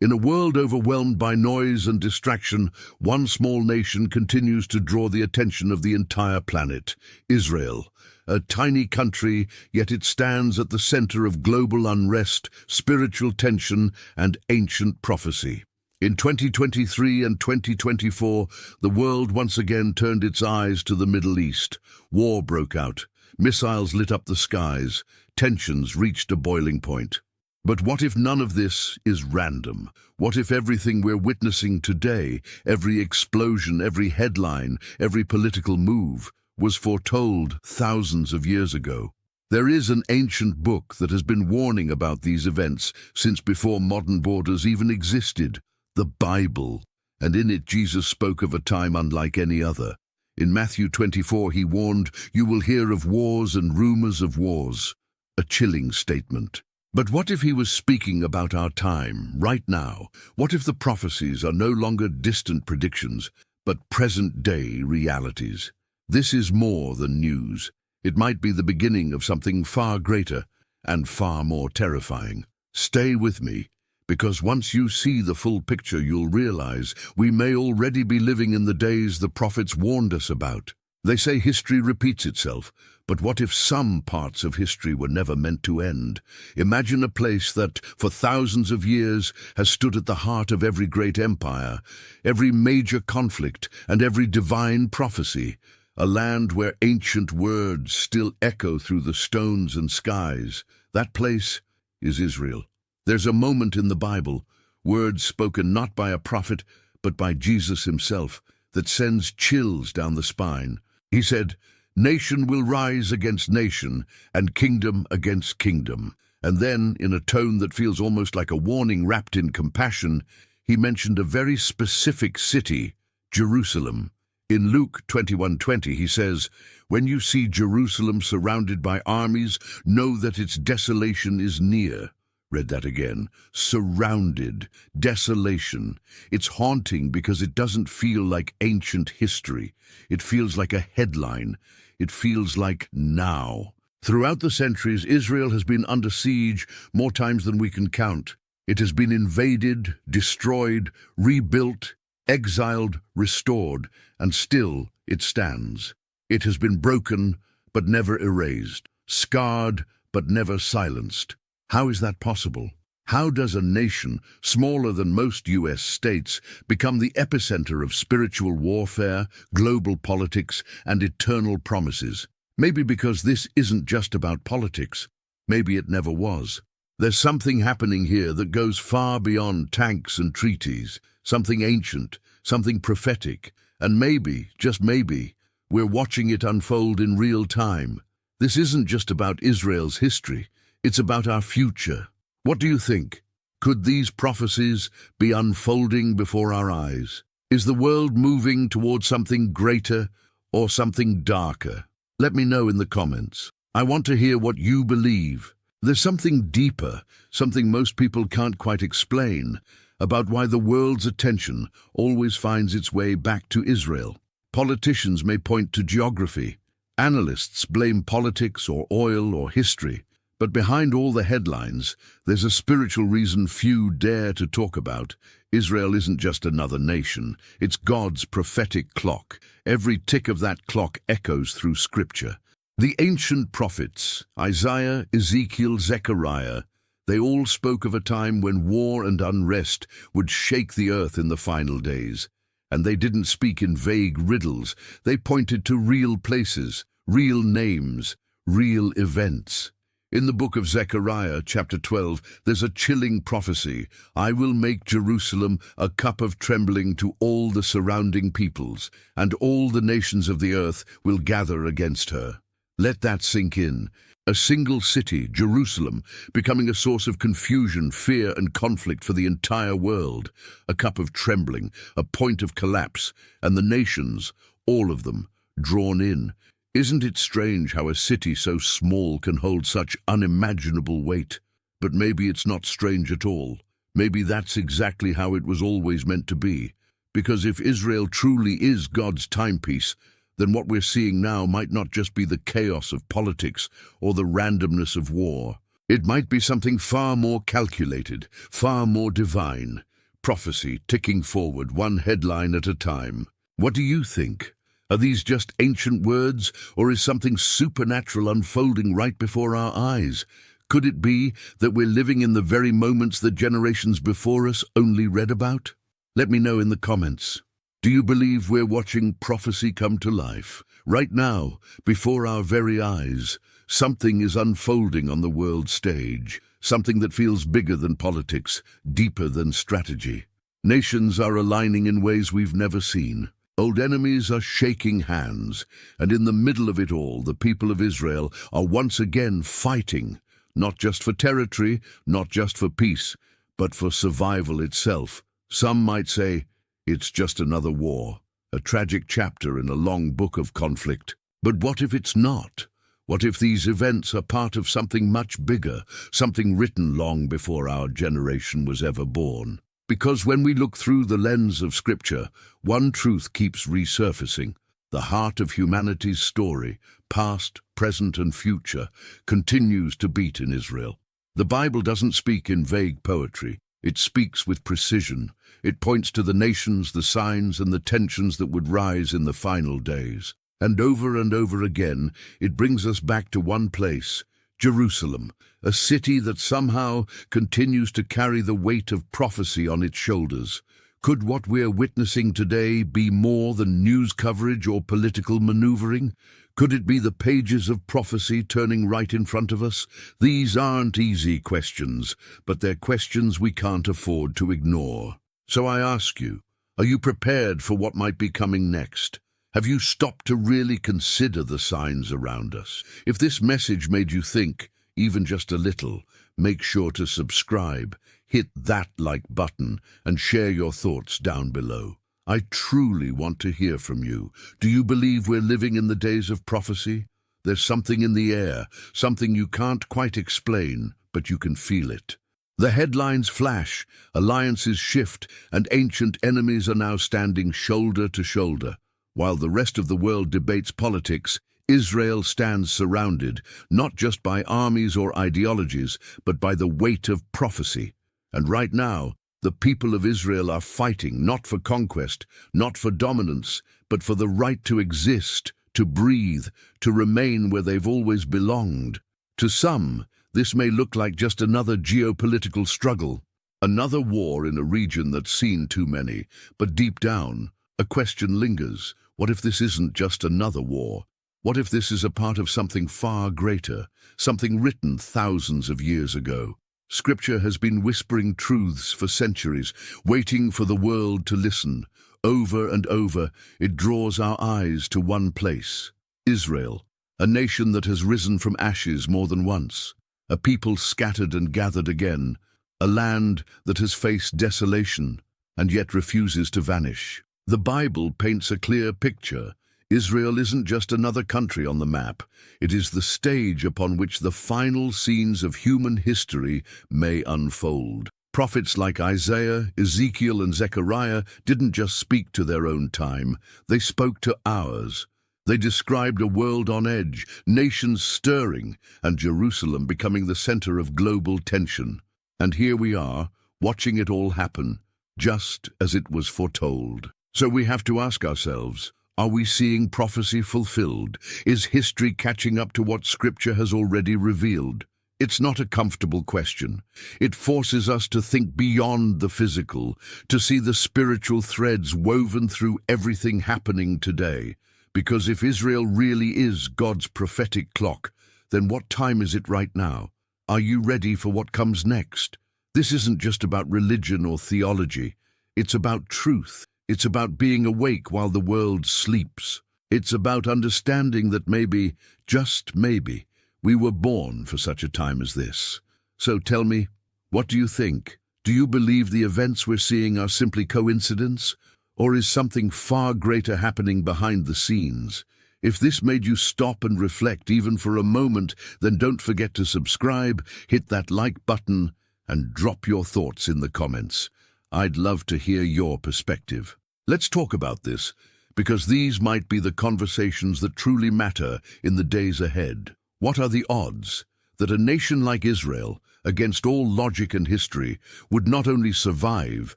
In a world overwhelmed by noise and distraction, one small nation continues to draw the attention of the entire planet: Israel. A tiny country, yet it stands at the center of global unrest, spiritual tension, and ancient prophecy. In 2023 and 2024, the world once again turned its eyes to the Middle East. War broke out. Missiles lit up the skies. Tensions reached a boiling point. But what if none of this is random? What if everything we're witnessing today, every explosion, every headline, every political move, was foretold thousands of years ago? There is an ancient book that has been warning about these events since before modern borders even existed, the Bible. And in it Jesus spoke of a time unlike any other. In Matthew 24 he warned, "You will hear of wars and rumors of wars." A chilling statement. But what if he was speaking about our time, right now? What if the prophecies are no longer distant predictions, but present-day realities? This is more than news. It might be the beginning of something far greater and far more terrifying. Stay with me, because once you see the full picture, you'll realize we may already be living in the days the prophets warned us about. They say history repeats itself, but what if some parts of history were never meant to end? Imagine a place that, for thousands of years, has stood at the heart of every great empire, every major conflict, and every divine prophecy. A land where ancient words still echo through the stones and skies. That place is Israel. There's a moment in the Bible, words spoken not by a prophet, but by Jesus himself, that sends chills down the spine. He said, "Nation will rise against nation, and kingdom against kingdom." And then, in a tone that feels almost like a warning wrapped in compassion, he mentioned a very specific city, Jerusalem. In Luke 21:20 he says, "When you see Jerusalem surrounded by armies, know that its desolation is near." Read that again. Surrounded. Desolation. It's haunting because it doesn't feel like ancient history. It feels like a headline. It feels like now. Throughout the centuries, Israel has been under siege more times than we can count. It has been invaded, destroyed, rebuilt, exiled, restored, and still it stands. It has been broken, but never erased. Scarred, but never silenced. How is that possible? How does a nation, smaller than most U.S. states, become the epicenter of spiritual warfare, global politics, and eternal promises? Maybe because this isn't just about politics. Maybe it never was. There's something happening here that goes far beyond tanks and treaties, something ancient, something prophetic, and maybe, just maybe, we're watching it unfold in real time. This isn't just about Israel's history. It's about our future. What do you think? Could these prophecies be unfolding before our eyes? Is the world moving towards something greater or something darker? Let me know in the comments. I want to hear what you believe. There's something deeper, something most people can't quite explain, about why the world's attention always finds its way back to Israel. Politicians may point to geography. Analysts blame politics or oil or history. But behind all the headlines, there's a spiritual reason few dare to talk about. Israel isn't just another nation. It's God's prophetic clock. Every tick of that clock echoes through Scripture. The ancient prophets, Isaiah, Ezekiel, Zechariah, they all spoke of a time when war and unrest would shake the earth in the final days. And they didn't speak in vague riddles. They pointed to real places, real names, real events. In the book of Zechariah, chapter 12, there's a chilling prophecy. "I will make Jerusalem a cup of trembling to all the surrounding peoples, and all the nations of the earth will gather against her." Let that sink in. A single city, Jerusalem, becoming a source of confusion, fear, and conflict for the entire world. A cup of trembling, a point of collapse, and the nations, all of them, drawn in. Isn't it strange how a city so small can hold such unimaginable weight? But maybe it's not strange at all. Maybe that's exactly how it was always meant to be. Because if Israel truly is God's timepiece, then what we're seeing now might not just be the chaos of politics or the randomness of war. It might be something far more calculated, far more divine. Prophecy ticking forward, one headline at a time. What do you think? Are these just ancient words, or is something supernatural unfolding right before our eyes? Could it be that we're living in the very moments that generations before us only read about? Let me know in the comments. Do you believe we're watching prophecy come to life? Right now, before our very eyes, something is unfolding on the world stage, something that feels bigger than politics, deeper than strategy. Nations are aligning in ways we've never seen. Old enemies are shaking hands, and in the middle of it all, the people of Israel are once again fighting, not just for territory, not just for peace, but for survival itself. Some might say, it's just another war, a tragic chapter in a long book of conflict. But what if it's not? What if these events are part of something much bigger, something written long before our generation was ever born? Because when we look through the lens of Scripture, one truth keeps resurfacing. The heart of humanity's story, past, present, and future, continues to beat in Israel. The Bible doesn't speak in vague poetry. It speaks with precision. It points to the nations, the signs, and the tensions that would rise in the final days. And over again, it brings us back to one place, Jerusalem, a city that somehow continues to carry the weight of prophecy on its shoulders. Could what we're witnessing today be more than news coverage or political maneuvering? Could it be the pages of prophecy turning right in front of us? These aren't easy questions, but they're questions we can't afford to ignore. So I ask you, are you prepared for what might be coming next? Have you stopped to really consider the signs around us? If this message made you think, even just a little, make sure to subscribe, hit that like button, and share your thoughts down below. I truly want to hear from you. Do you believe we're living in the days of prophecy? There's something in the air, something you can't quite explain, but you can feel it. The headlines flash, alliances shift, and ancient enemies are now standing shoulder to shoulder. While the rest of the world debates politics, Israel stands surrounded, not just by armies or ideologies, but by the weight of prophecy. And right now, the people of Israel are fighting not for conquest, not for dominance, but for the right to exist, to breathe, to remain where they've always belonged. To some, this may look like just another geopolitical struggle, another war in a region that's seen too many, but deep down, a question lingers. What if this isn't just another war? What if this is a part of something far greater, something written thousands of years ago? Scripture has been whispering truths for centuries, waiting for the world to listen. Over and over, it draws our eyes to one place. Israel, a nation that has risen from ashes more than once, a people scattered and gathered again, a land that has faced desolation and yet refuses to vanish. The Bible paints a clear picture. Israel isn't just another country on the map. It is the stage upon which the final scenes of human history may unfold. Prophets like Isaiah, Ezekiel, and Zechariah didn't just speak to their own time. They spoke to ours. They described a world on edge, nations stirring, and Jerusalem becoming the center of global tension. And here we are, watching it all happen, just as it was foretold. So we have to ask ourselves, are we seeing prophecy fulfilled? Is history catching up to what Scripture has already revealed? It's not a comfortable question. It forces us to think beyond the physical, to see the spiritual threads woven through everything happening today. Because if Israel really is God's prophetic clock, then what time is it right now? Are you ready for what comes next? This isn't just about religion or theology. It's about truth. It's about being awake while the world sleeps. It's about understanding that maybe, just maybe, we were born for such a time as this. So tell me, what do you think? Do you believe the events we're seeing are simply coincidence? Or is something far greater happening behind the scenes? If this made you stop and reflect even for a moment, then don't forget to subscribe, hit that like button, and drop your thoughts in the comments. I'd love to hear your perspective. Let's talk about this, because these might be the conversations that truly matter in the days ahead. What are the odds that a nation like Israel, against all logic and history, would not only survive,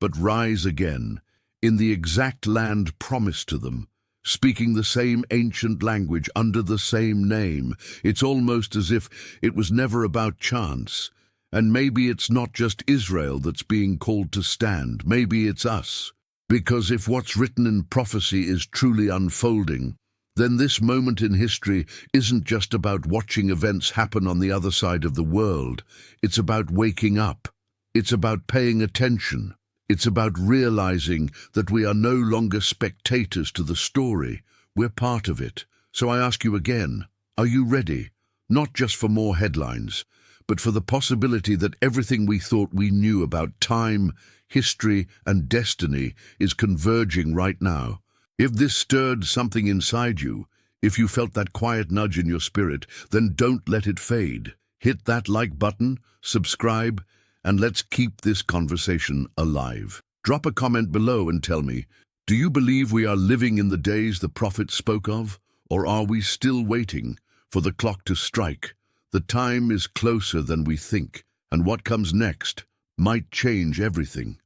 but rise again, in the exact land promised to them, speaking the same ancient language under the same name. It's almost as if it was never about chance. And maybe it's not just Israel that's being called to stand. Maybe it's us. Because if what's written in prophecy is truly unfolding, then this moment in history isn't just about watching events happen on the other side of the world. It's about waking up. It's about paying attention. It's about realizing that we are no longer spectators to the story. We're part of it. So I ask you again, are you ready? Not just for more headlines, but for the possibility that everything we thought we knew about time, history, and destiny is converging right now. If this stirred something inside you, if you felt that quiet nudge in your spirit, then don't let it fade. Hit that like button, subscribe, and let's keep this conversation alive. Drop a comment below and tell me, do you believe we are living in the days the prophet spoke of? Or are we still waiting for the clock to strike? The time is closer than we think, and what comes next might change everything.